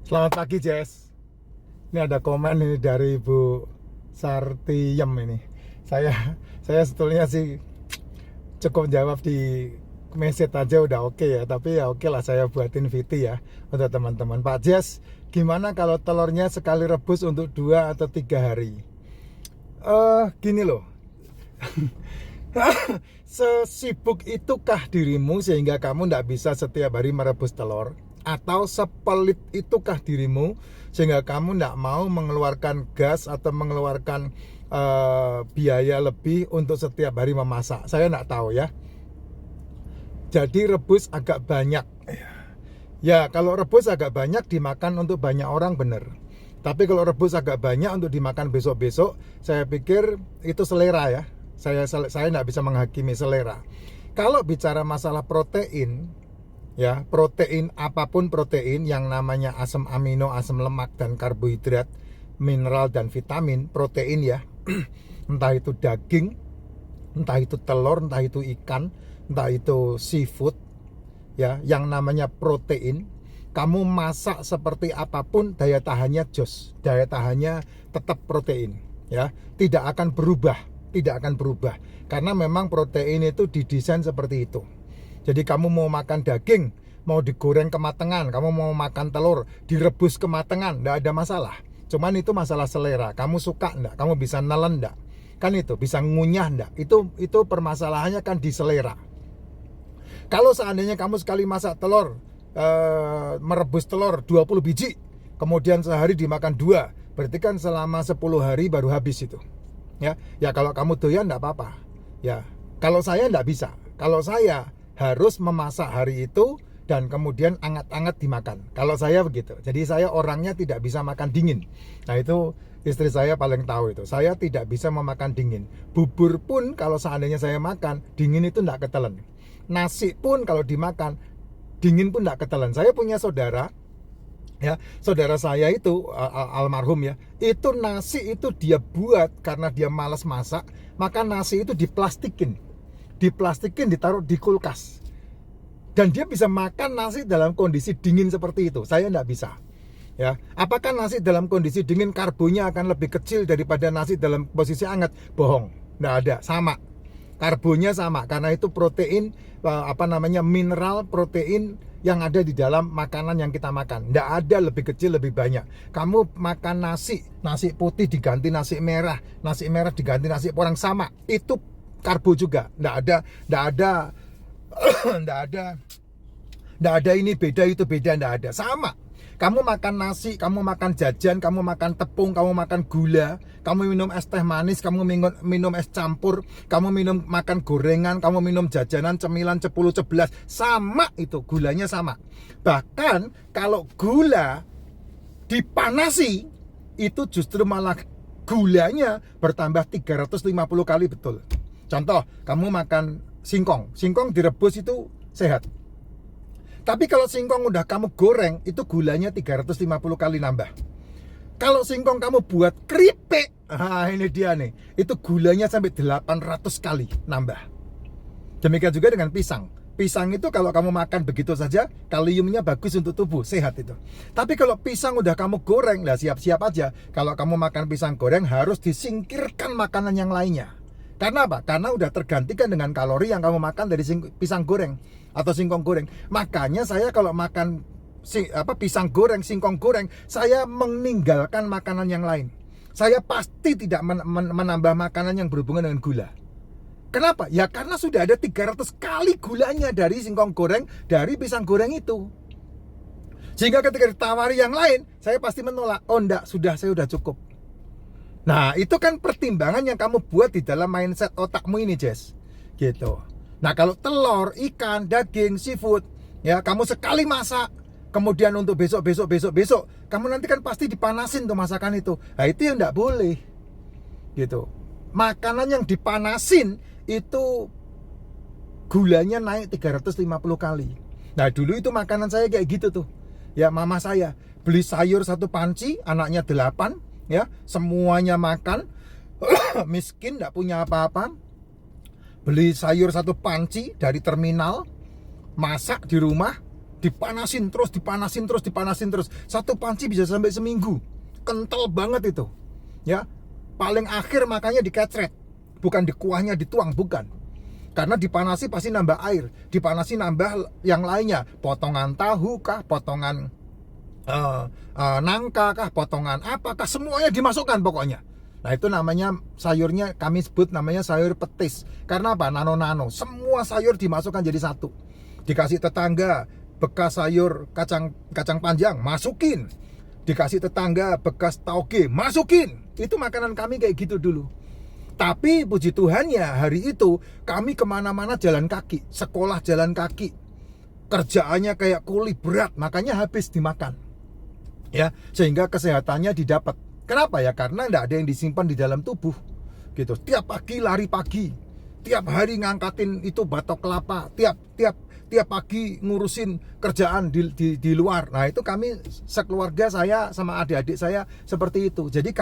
Selamat pagi, Jess. Ini ada komen ini dari Ibu Sartiyem ini. Saya sebetulnya sih cukup jawab di message aja udah oke ya, tapi ya oke lah saya buatin VT ya untuk teman-teman. Pak Jess, gimana kalau telurnya sekali rebus untuk 2 atau 3 hari? Gini loh. Sesibuk itukah dirimu sehingga kamu tidak bisa setiap hari merebus telur? Atau sepelit itukah dirimu sehingga kamu tidak mau mengeluarkan gas atau mengeluarkan biaya lebih untuk setiap hari memasak? Saya tidak tahu ya. Jadi rebus agak banyak. Ya, kalau rebus agak banyak dimakan untuk banyak orang benar. Tapi kalau rebus agak banyak untuk dimakan besok-besok, saya pikir itu selera ya. Saya tidak bisa menghakimi selera. Kalau bicara masalah protein, ya protein apapun protein yang namanya asam amino, asam lemak dan karbohidrat, mineral dan vitamin, protein ya. Entah itu daging, entah itu telur, entah itu ikan, entah itu seafood, ya, yang namanya protein. Kamu masak seperti apapun, daya tahannya jos, daya tahannya tetap protein, ya, tidak akan berubah, karena memang protein itu didesain seperti itu. Jadi kamu mau makan daging, mau digoreng kematangan, kamu mau makan telur, direbus kematangan, tidak ada masalah. Cuman itu masalah selera, kamu suka enggak, kamu bisa nelen enggak, kan itu, bisa ngunyah enggak, itu permasalahannya kan di selera. Kalau seandainya kamu sekali masak telur, merebus telur 20 biji, kemudian sehari dimakan 2, berarti kan selama 10 hari baru habis itu. Ya kalau kamu doyan enggak apa-apa. Ya, kalau saya enggak bisa. Kalau saya harus memasak hari itu dan kemudian anget-anget dimakan. Kalau saya begitu. Jadi saya orangnya tidak bisa makan dingin. Nah, itu istri saya paling tahu itu. Saya tidak bisa memakan dingin. Bubur pun kalau seandainya saya makan, dingin itu enggak ketelen. Nasi pun kalau dimakan dingin pun enggak ketelen. Saya punya saudara, ya, saudara saya itu almarhum ya, itu nasi itu dia buat karena dia malas masak, maka nasi itu diplastikin, ditaruh di kulkas, dan dia bisa makan nasi dalam kondisi dingin seperti itu. Saya enggak bisa. Ya, apakah nasi dalam kondisi dingin karbonya akan lebih kecil daripada nasi dalam posisi hangat? Bohong, enggak ada, sama. Karbonya sama karena itu protein, mineral protein yang ada di dalam makanan yang kita makan. Nggak ada lebih kecil lebih banyak. Kamu makan nasi putih diganti nasi merah diganti nasi orang, sama. Itu karbo juga. Nggak ada ini beda itu beda, nggak ada, sama. Kamu makan nasi, kamu makan jajan, kamu makan tepung, kamu makan gula, kamu minum es teh manis, kamu minum es campur, kamu makan gorengan, kamu minum jajanan, cemilan, cepulu, ceblas, sama itu, gulanya sama. Bahkan kalau gula dipanasi, itu justru malah gulanya bertambah 350 kali, betul. Contoh, kamu makan singkong direbus itu sehat. Tapi kalau singkong udah kamu goreng, itu gulanya 350 kali nambah. Kalau singkong kamu buat keripik, ini dia nih, itu gulanya sampai 800 kali nambah. Demikian juga dengan pisang. Pisang itu kalau kamu makan begitu saja, kaliumnya bagus untuk tubuh, sehat itu. Tapi kalau pisang udah kamu goreng, lah siap-siap aja. Kalau kamu makan pisang goreng, harus disingkirkan makanan yang lainnya. Karena apa? Karena udah tergantikan dengan kalori yang kamu makan dari pisang goreng atau singkong goreng. Makanya saya kalau makan pisang goreng, singkong goreng, saya meninggalkan makanan yang lain. Saya pasti tidak menambah makanan yang berhubungan dengan gula. Kenapa? Ya karena sudah ada 300 kali gulanya dari singkong goreng, dari pisang goreng itu. Sehingga ketika ditawari yang lain, saya pasti menolak. Oh enggak, saya udah cukup. Nah, itu kan pertimbangan yang kamu buat di dalam mindset otakmu ini, Jess. Gitu. Nah, kalau telur, ikan, daging, seafood, ya kamu sekali masak, kemudian untuk besok, kamu nanti kan pasti dipanasin tuh masakan itu. Nah, itu yang enggak boleh. Gitu. Makanan yang dipanasin itu gulanya naik 350 kali. Nah, dulu itu makanan saya kayak gitu tuh. Ya, mama saya beli sayur 1 panci, anaknya 8, ya, semuanya makan. Miskin, enggak punya apa-apa. Beli sayur 1 panci dari terminal, masak di rumah, dipanasin terus. Satu panci bisa sampai seminggu. Kental banget itu. Ya. Paling akhir makanya dikecret. Bukan di kuahnya dituang, bukan. Karena dipanasi pasti nambah air. Dipanasi nambah yang lainnya. Potongan tahu kah, potongan nangka kah, potongan apakah, semuanya dimasukkan pokoknya. Nah itu namanya sayurnya, kami sebut namanya sayur petis. Karena apa? Nano-nano. Semua sayur dimasukkan jadi satu. Dikasih tetangga bekas sayur kacang panjang, masukin. Dikasih tetangga bekas tauge, masukin. Itu makanan kami kayak gitu dulu. Tapi puji Tuhannya hari itu kami kemana-mana jalan kaki, sekolah jalan kaki, kerjaannya kayak kuli berat, makanya habis dimakan. Ya, sehingga kesehatannya didapat. Kenapa ya? Karena tidak ada yang disimpan di dalam tubuh. Gitu. Tiap pagi lari pagi, tiap hari ngangkatin itu batok kelapa, tiap pagi ngurusin kerjaan di luar. Nah itu kami sekeluarga, saya sama adik-adik saya seperti itu. Jadi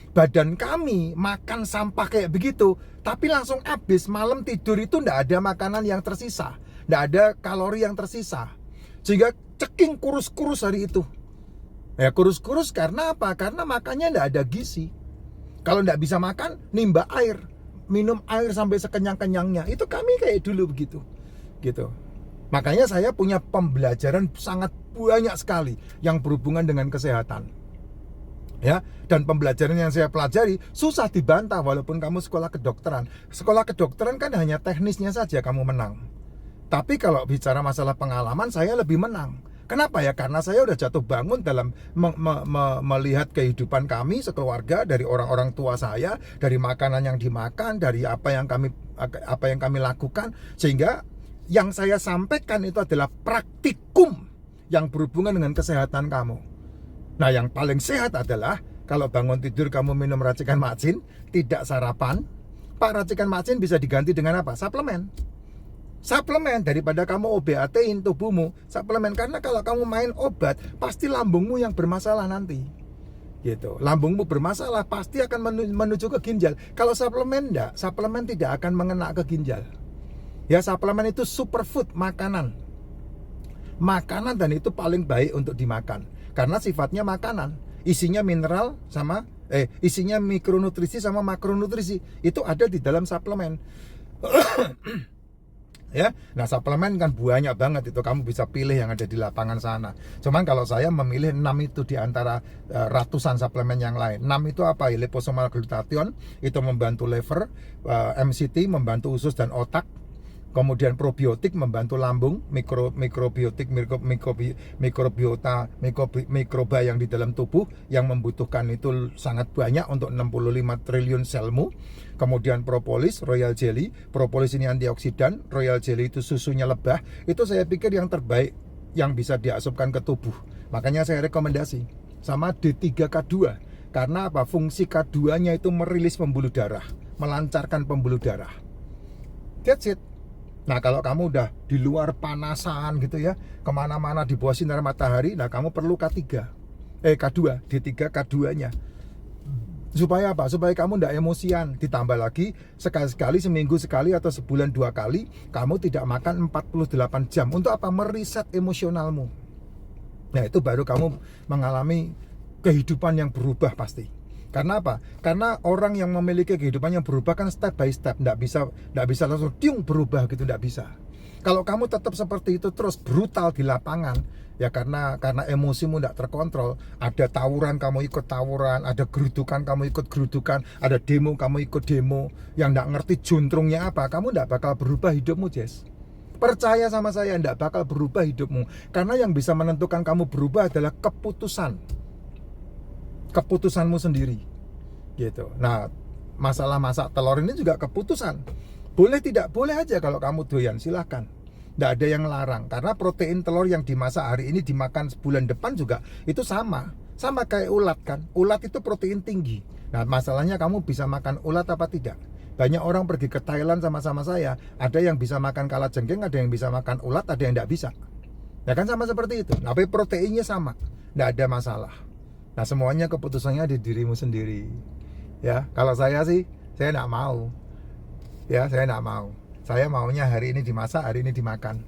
badan kami makan sampah kayak begitu, tapi langsung habis. Malam tidur itu tidak ada makanan yang tersisa, tidak ada kalori yang tersisa, sehingga ceking kurus-kurus hari itu. Ya kurus-kurus karena apa? Karena makannya tidak ada gizi. Kalau tidak bisa makan, nimba air, minum air sampai sekenyang-kenyangnya. Itu kami kayak dulu begitu, gitu. Makanya saya punya pembelajaran sangat banyak sekali yang berhubungan dengan kesehatan. Ya, dan pembelajaran yang saya pelajari susah dibantah walaupun kamu sekolah kedokteran. Sekolah kedokteran kan hanya teknisnya saja kamu menang. Tapi kalau bicara masalah pengalaman, saya lebih menang. Kenapa ya? Karena saya udah jatuh bangun dalam melihat kehidupan kami sekeluarga, dari orang-orang tua saya, dari makanan yang dimakan, dari apa yang kami lakukan, sehingga yang saya sampaikan itu adalah praktikum yang berhubungan dengan kesehatan kamu. Nah, yang paling sehat adalah kalau bangun tidur kamu minum racikan macin, tidak sarapan. Pak, racikan macin bisa diganti dengan apa? Suplemen. Suplemen, daripada kamu OBAT-in tubuhmu, suplemen. Karena kalau kamu main obat, pasti lambungmu yang bermasalah nanti. Gitu. Lambungmu bermasalah, pasti akan menuju ke ginjal. Kalau suplemen enggak, suplemen tidak akan mengena ke ginjal. Ya, suplemen itu superfood, makanan. Makanan, dan itu paling baik untuk dimakan. Karena sifatnya makanan. Isinya mineral sama isinya mikronutrisi sama makronutrisi. Itu ada di dalam suplemen. Ya, nah suplemen kan banyak banget itu, kamu bisa pilih yang ada di lapangan sana. Cuman kalau saya memilih 6 itu di antara ratusan suplemen yang lain. 6 itu apa? Liposomal glutathione itu membantu liver, MCT membantu usus dan otak. Kemudian probiotik membantu lambung, mikrobiotik, mikroba yang di dalam tubuh yang membutuhkan itu sangat banyak untuk 65 triliun selmu. Kemudian propolis, royal jelly. Propolis ini antioksidan, royal jelly itu susunya lebah. Itu saya pikir yang terbaik yang bisa diasupkan ke tubuh. Makanya saya rekomendasi sama D3K2. Karena apa? Fungsi K2-nya itu merilis pembuluh darah, melancarkan pembuluh darah. That's it. Nah kalau kamu udah di luar panasan gitu ya, kemana-mana di bawah sinar matahari, nah kamu perlu K2, D3, K2-nya. Supaya apa? Supaya kamu tidak emosian. Ditambah lagi, sekali-sekali, seminggu sekali atau sebulan 2 kali, kamu tidak makan 48 jam. Untuk apa? Meriset emosionalmu. Nah itu baru kamu mengalami kehidupan yang berubah pasti. Karena apa? Karena orang yang memiliki kehidupan yang berubah kan step by step, tidak bisa langsung tiung berubah gitu, tidak bisa. Kalau kamu tetap seperti itu terus brutal di lapangan, ya karena emosimu tidak terkontrol, ada tawuran kamu ikut tawuran, ada gerudukan kamu ikut gerudukan, ada demo kamu ikut demo, yang tidak ngerti juntrungnya apa, kamu tidak bakal berubah hidupmu, Jess. Percaya sama saya, tidak bakal berubah hidupmu. Karena yang bisa menentukan kamu berubah adalah keputusanmu sendiri gitu. Nah masalah masak telur ini juga keputusan, boleh tidak boleh aja. Kalau kamu doyan silahkan, tidak ada yang larang. Karena protein telur yang dimasak hari ini dimakan sebulan depan juga itu sama kayak ulat kan. Ulat itu protein tinggi. Nah masalahnya kamu bisa makan ulat apa tidak. Banyak orang pergi ke Thailand sama-sama saya, ada yang bisa makan kalajengking, ada yang bisa makan ulat, ada yang tidak bisa. Ya kan sama seperti itu. Tapi proteinnya sama, tidak ada masalah. Nah semuanya keputusannya di dirimu sendiri. Ya, kalau saya sih, saya tidak mau. Ya, saya tidak mau. Saya maunya hari ini dimasak, hari ini dimakan.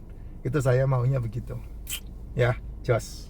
Itu saya maunya begitu. Ya, jos.